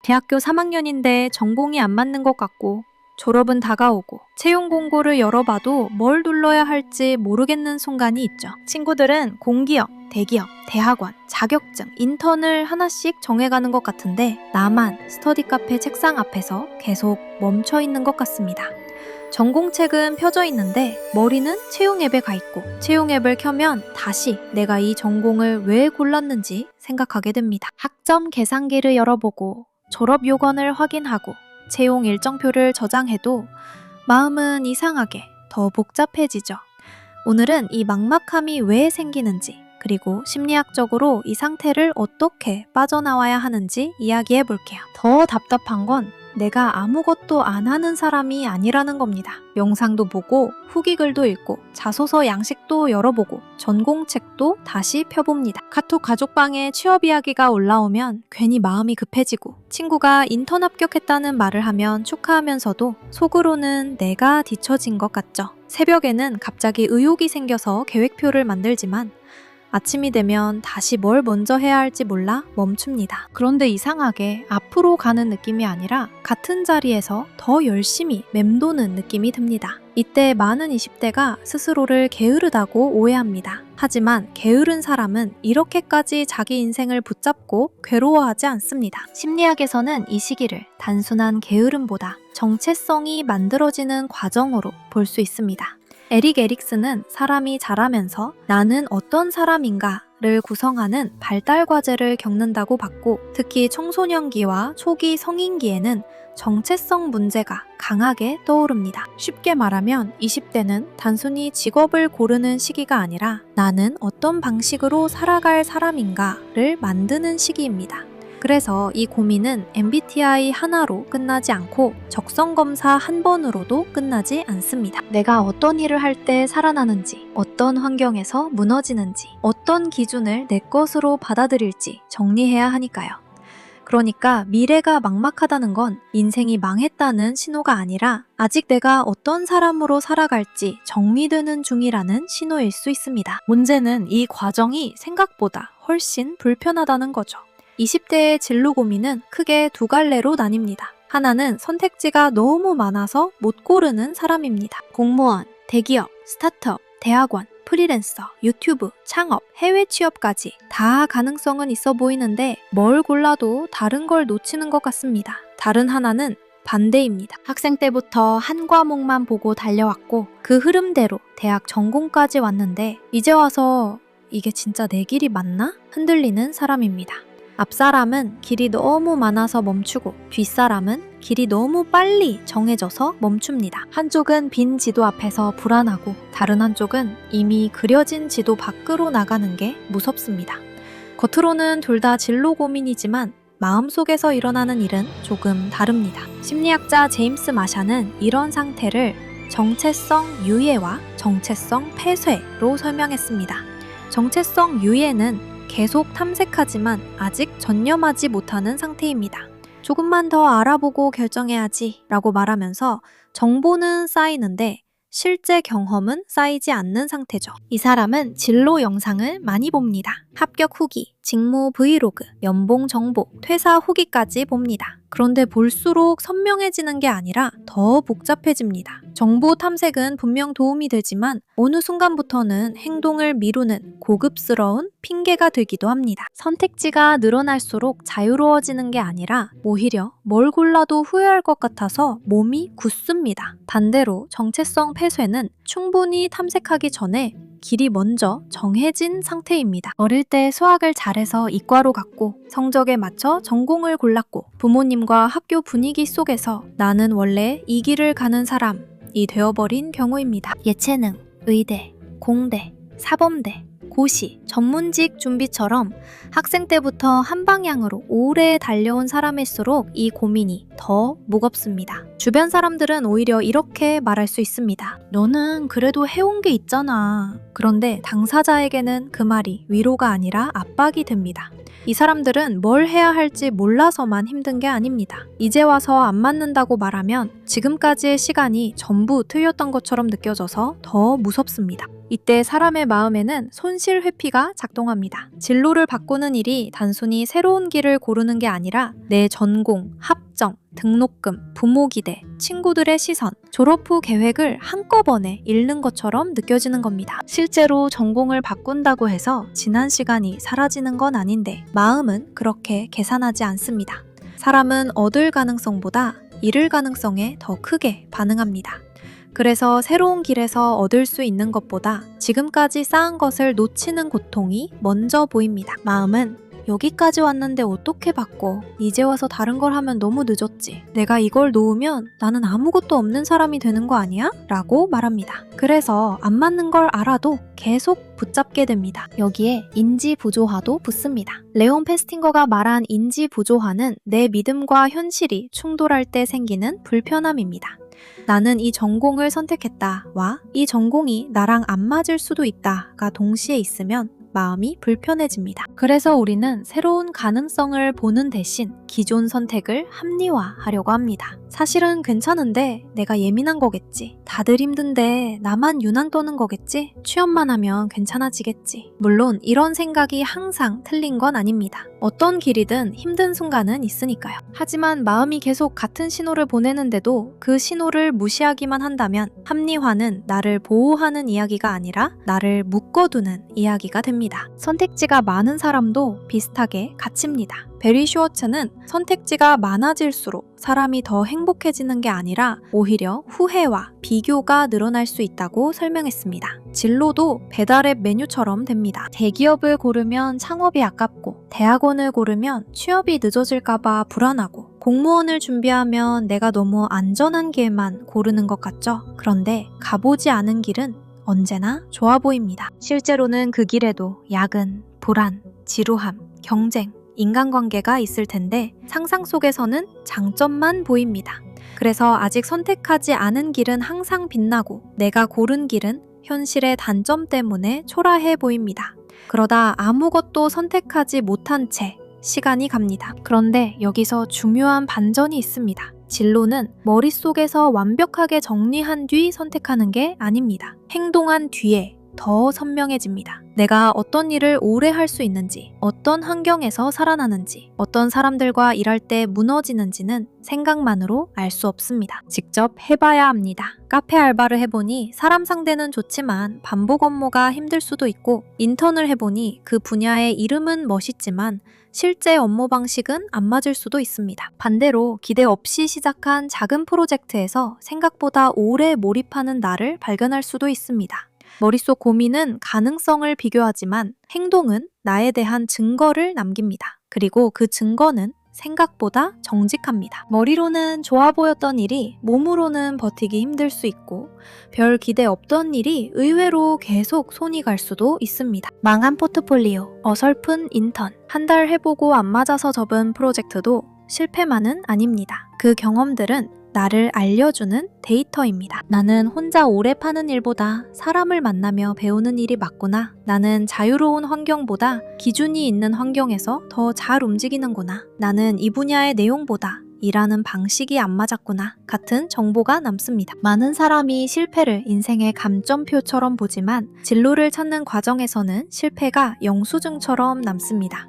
대학교 3학년인데 전공이 안 맞는 것 같고 졸업은 다가오고 채용 공고를 열어봐도 뭘 눌러야 할지 모르겠는 순간이 있죠. 친구들은 공기업, 대기업, 대학원, 자격증, 인턴을 하나씩 정해가는 것 같은데 나만 스터디 카페 책상 앞에서 계속 멈춰 있는 것 같습니다. 전공책은 펴져 있는데 머리는 채용 앱에 가 있고 채용 앱을 켜면 다시 내가 이 전공을 왜 골랐는지 생각하게 됩니다. 학점 계산기를 열어보고 졸업 요건을 확인하고 채용 일정표를 저장해도 마음은 이상하게 더 복잡해지죠. 오늘은 이 막막함이 왜 생기는지 그리고 심리학적으로 이 상태를 어떻게 빠져나와야 하는지 이야기해 볼게요. 더 답답한 건 내가 아무것도 안 하는 사람이 아니라는 겁니다. 영상도 보고 후기글도 읽고 자소서 양식도 열어보고 전공책도 다시 펴봅니다. 카톡 가족방에 취업 이야기가 올라오면 괜히 마음이 급해지고 친구가 인턴 합격했다는 말을 하면 축하하면서도 속으로는 내가 뒤처진 것 같죠. 새벽에는 갑자기 의욕이 생겨서 계획표를 만들지만 아침이 되면 다시 뭘 먼저 해야 할지 몰라 멈춥니다. 그런데 이상하게 앞으로 가는 느낌이 아니라 같은 자리에서 더 열심히 맴도는 느낌이 듭니다. 이때 많은 20대가 스스로를 게으르다고 오해합니다. 하지만 게으른 사람은 이렇게까지 자기 인생을 붙잡고 괴로워하지 않습니다. 심리학에서는 이 시기를 단순한 게으름보다 정체성이 만들어지는 과정으로 볼 수 있습니다. 에릭 에릭슨은 사람이 자라면서 나는 어떤 사람인가를 구성하는 발달 과제를 겪는다고 봤고 특히 청소년기와 초기 성인기에는 정체성 문제가 강하게 떠오릅니다. 쉽게 말하면 20대는 단순히 직업을 고르는 시기가 아니라 나는 어떤 방식으로 살아갈 사람인가를 만드는 시기입니다. 그래서 이 고민은 MBTI 하나로 끝나지 않고 적성검사 한 번으로도 끝나지 않습니다. 내가 어떤 일을 할 때 살아나는지, 어떤 환경에서 무너지는지, 어떤 기준을 내 것으로 받아들일지 정리해야 하니까요. 그러니까 미래가 막막하다는 건 인생이 망했다는 신호가 아니라 아직 내가 어떤 사람으로 살아갈지 정리되는 중이라는 신호일 수 있습니다. 문제는 이 과정이 생각보다 훨씬 불편하다는 거죠. 20대의 진로 고민은 크게 두 갈래로 나뉩니다. 하나는 선택지가 너무 많아서 못 고르는 사람입니다. 공무원, 대기업, 스타트업, 대학원, 프리랜서, 유튜브, 창업, 해외 취업까지 다 가능성은 있어 보이는데 뭘 골라도 다른 걸 놓치는 것 같습니다. 다른 하나는 반대입니다. 학생 때부터 한 과목만 보고 달려왔고 그 흐름대로 대학 전공까지 왔는데 이제 와서 이게 진짜 내 길이 맞나? 흔들리는 사람입니다. 앞사람은 길이 너무 많아서 멈추고 뒷사람은 길이 너무 빨리 정해져서 멈춥니다. 한쪽은 빈 지도 앞에서 불안하고 다른 한쪽은 이미 그려진 지도 밖으로 나가는 게 무섭습니다. 겉으로는 둘 다 진로 고민이지만 마음속에서 일어나는 일은 조금 다릅니다. 심리학자 제임스 마샤는 이런 상태를 정체성 유예와 정체성 폐쇄로 설명했습니다. 정체성 유예는 계속 탐색하지만 아직 전념하지 못하는 상태입니다. 조금만 더 알아보고 결정해야지 라고 말하면서 정보는 쌓이는데 실제 경험은 쌓이지 않는 상태죠. 이 사람은 진로 영상을 많이 봅니다. 합격 후기, 직무 브이로그, 연봉 정보, 퇴사 후기까지 봅니다. 그런데 볼수록 선명해지는 게 아니라 더 복잡해집니다. 정보 탐색은 분명 도움이 되지만 어느 순간부터는 행동을 미루는 고급스러운 핑계가 되기도 합니다. 선택지가 늘어날수록 자유로워지는 게 아니라 오히려 뭘 골라도 후회할 것 같아서 몸이 굳습니다. 반대로 정체성 폐쇄는 충분히 탐색하기 전에 길이 먼저 정해진 상태입니다. 어릴 때 수학을 잘해서 이과로 갔고 성적에 맞춰 전공을 골랐고 부모님과 학교 분위기 속에서 나는 원래 이 길을 가는 사람이 되어버린 경우입니다. 예체능, 의대, 공대, 사범대, 고시, 전문직 준비처럼 학생 때부터 한 방향으로 오래 달려온 사람일수록 이 고민이 더 무겁습니다. 주변 사람들은 오히려 이렇게 말할 수 있습니다. 너는 그래도 해온 게 있잖아. 그런데 당사자에게는 그 말이 위로가 아니라 압박이 됩니다. 이 사람들은 뭘 해야 할지 몰라서만 힘든 게 아닙니다. 이제 와서 안 맞는다고 말하면 지금까지의 시간이 전부 틀렸던 것처럼 느껴져서 더 무섭습니다. 이때 사람의 마음에는 손실 회피가 작동합니다. 진로를 바꾸는 일이 단순히 새로운 길을 고르는 게 아니라 내 전공, 합정, 등록금, 부모 기대, 친구들의 시선, 졸업 후 계획을 한꺼번에 잃는 것처럼 느껴지는 겁니다. 실제로 전공을 바꾼다고 해서 지난 시간이 사라지는 건 아닌데 마음은 그렇게 계산하지 않습니다. 사람은 얻을 가능성보다 잃을 가능성에 더 크게 반응합니다. 그래서 새로운 길에서 얻을 수 있는 것보다 지금까지 쌓은 것을 놓치는 고통이 먼저 보입니다. 마음은 여기까지 왔는데 어떻게 바꿔? 이제 와서 다른 걸 하면 너무 늦었지. 내가 이걸 놓으면 나는 아무것도 없는 사람이 되는 거 아니야? 라고 말합니다. 그래서 안 맞는 걸 알아도 계속 붙잡게 됩니다. 여기에 인지 부조화도 붙습니다. 레온 페스팅거가 말한 인지 부조화는 내 믿음과 현실이 충돌할 때 생기는 불편함입니다. 나는 이 전공을 선택했다와 이 전공이 나랑 안 맞을 수도 있다가 동시에 있으면 마음이 불편해집니다. 그래서 우리는 새로운 가능성을 보는 대신 기존 선택을 합리화하려고 합니다. 사실은 괜찮은데 내가 예민한 거겠지. 다들 힘든데 나만 유난 떠는 거겠지. 취업만 하면 괜찮아지겠지. 물론 이런 생각이 항상 틀린 건 아닙니다. 어떤 길이든 힘든 순간은 있으니까요. 하지만 마음이 계속 같은 신호를 보내는데도 그 신호를 무시하기만 한다면 합리화는 나를 보호하는 이야기가 아니라 나를 묶어두는 이야기가 됩니다. 선택지가 많은 사람도 비슷하게 갇힙니다. 베리 슈워츠는 선택지가 많아질수록 사람이 더 행복해지는 게 아니라 오히려 후회와 비교가 늘어날 수 있다고 설명했습니다. 진로도 배달앱 메뉴처럼 됩니다. 대기업을 고르면 창업이 아깝고 대학원을 고르면 취업이 늦어질까봐 불안하고 공무원을 준비하면 내가 너무 안전한 길만 고르는 것 같죠? 그런데 가보지 않은 길은 언제나 좋아 보입니다. 실제로는 그 길에도 야근, 불안, 지루함, 경쟁, 인간관계가 있을 텐데 상상 속에서는 장점만 보입니다. 그래서 아직 선택하지 않은 길은 항상 빛나고 내가 고른 길은 현실의 단점 때문에 초라해 보입니다. 그러다 아무것도 선택하지 못한 채 시간이 갑니다. 그런데 여기서 중요한 반전이 있습니다. 진로는 머릿속에서 완벽하게 정리한 뒤 선택하는 게 아닙니다. 행동한 뒤에 더 선명해집니다. 내가 어떤 일을 오래 할 수 있는지, 어떤 환경에서 살아나는지, 어떤 사람들과 일할 때 무너지는지는 생각만으로 알 수 없습니다. 직접 해봐야 합니다. 카페 알바를 해보니 사람 상대는 좋지만 반복 업무가 힘들 수도 있고, 인턴을 해보니 그 분야의 이름은 멋있지만 실제 업무 방식은 안 맞을 수도 있습니다. 반대로 기대 없이 시작한 작은 프로젝트에서 생각보다 오래 몰입하는 나를 발견할 수도 있습니다. 머릿속 고민은 가능성을 비교하지만 행동은 나에 대한 증거를 남깁니다. 그리고 그 증거는 생각보다 정직합니다. 머리로는 좋아 보였던 일이 몸으로는 버티기 힘들 수 있고 별 기대 없던 일이 의외로 계속 손이 갈 수도 있습니다. 망한 포트폴리오, 어설픈 인턴, 한 달 해보고 안 맞아서 접은 프로젝트도 실패만은 아닙니다. 그 경험들은 나를 알려주는 데이터입니다. 나는 혼자 오래 파는 일보다 사람을 만나며 배우는 일이 맞구나. 나는 자유로운 환경보다 기준이 있는 환경에서 더 잘 움직이는구나. 나는 이 분야의 내용보다 일하는 방식이 안 맞았구나. 같은 정보가 남습니다. 많은 사람이 실패를 인생의 감점표처럼 보지만 진로를 찾는 과정에서는 실패가 영수증처럼 남습니다.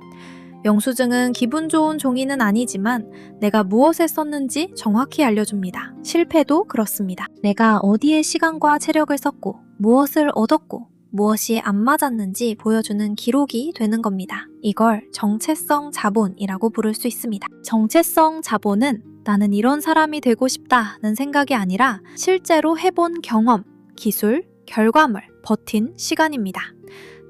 영수증은 기분 좋은 종이는 아니지만 내가 무엇에 썼는지 정확히 알려줍니다. 실패도 그렇습니다. 내가 어디에 시간과 체력을 썼고 무엇을 얻었고 무엇이 안 맞았는지 보여주는 기록이 되는 겁니다. 이걸 정체성 자본이라고 부를 수 있습니다. 정체성 자본은 나는 이런 사람이 되고 싶다는 생각이 아니라 실제로 해본 경험, 기술, 결과물, 버틴 시간입니다.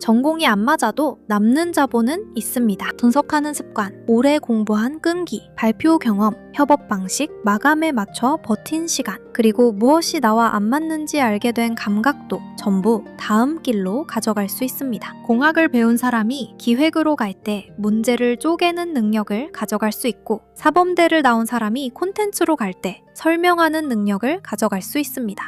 전공이 안 맞아도 남는 자본은 있습니다. 분석하는 습관, 오래 공부한 끈기, 발표 경험, 협업 방식, 마감에 맞춰 버틴 시간, 그리고 무엇이 나와 안 맞는지 알게 된 감각도 전부 다음 길로 가져갈 수 있습니다. 공학을 배운 사람이 기획으로 갈 때 문제를 쪼개는 능력을 가져갈 수 있고, 사범대를 나온 사람이 콘텐츠로 갈 때 설명하는 능력을 가져갈 수 있습니다.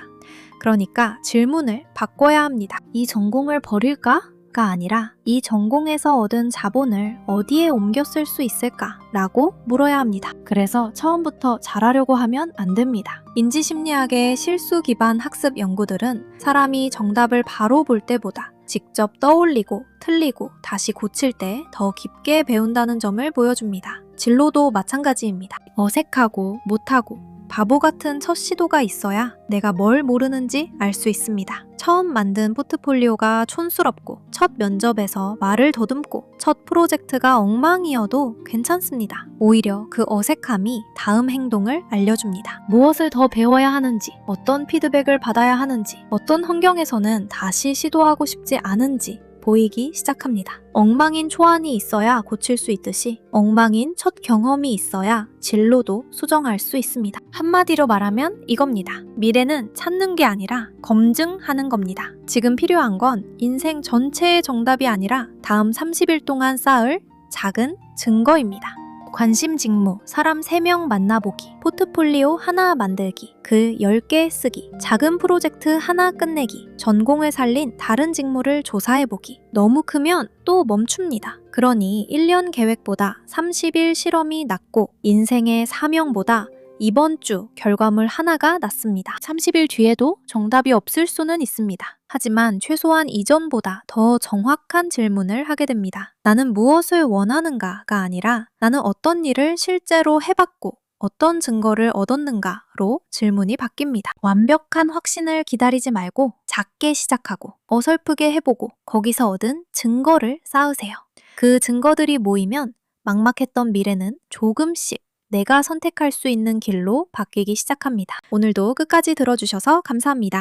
그러니까 질문을 바꿔야 합니다. 이 전공을 버릴까? 가 아니라 이 전공에서 얻은 자본을 어디에 옮겨 쓸 수 있을까? 라고 물어야 합니다. 그래서 처음부터 잘하려고 하면 안 됩니다. 인지심리학의 실수 기반 학습 연구들은 사람이 정답을 바로 볼 때보다 직접 떠올리고 틀리고 다시 고칠 때 더 깊게 배운다는 점을 보여줍니다. 진로도 마찬가지입니다. 어색하고 못하고 바보 같은 첫 시도가 있어야 내가 뭘 모르는지 알 수 있습니다. 처음 만든 포트폴리오가 촌스럽고, 첫 면접에서 말을 더듬고, 첫 프로젝트가 엉망이어도 괜찮습니다. 오히려 그 어색함이 다음 행동을 알려줍니다. 무엇을 더 배워야 하는지, 어떤 피드백을 받아야 하는지, 어떤 환경에서는 다시 시도하고 싶지 않은지 보이기 시작합니다. 엉망인 초안이 있어야 고칠 수 있듯이 엉망인 첫 경험이 있어야 진로도 수정할 수 있습니다. 한마디로 말하면 이겁니다. 미래는 찾는 게 아니라 검증하는 겁니다. 지금 필요한 건 인생 전체의 정답이 아니라 다음 30일 동안 쌓을 작은 증거입니다. 관심 직무, 사람 3명 만나보기, 포트폴리오 하나 만들기, 글 10개 쓰기, 작은 프로젝트 하나 끝내기, 전공을 살린 다른 직무를 조사해보기. 너무 크면 또 멈춥니다. 그러니 1년 계획보다 30일 실험이 낫고 인생의 사명보다 이번 주 결과물 하나가 낫습니다. 30일 뒤에도 정답이 없을 수는 있습니다. 하지만 최소한 이전보다 더 정확한 질문을 하게 됩니다. 나는 무엇을 원하는가가 아니라 나는 어떤 일을 실제로 해봤고 어떤 증거를 얻었는가로 질문이 바뀝니다. 완벽한 확신을 기다리지 말고 작게 시작하고 어설프게 해보고 거기서 얻은 증거를 쌓으세요. 그 증거들이 모이면 막막했던 미래는 조금씩 내가 선택할 수 있는 길로 바뀌기 시작합니다. 오늘도 끝까지 들어주셔서 감사합니다.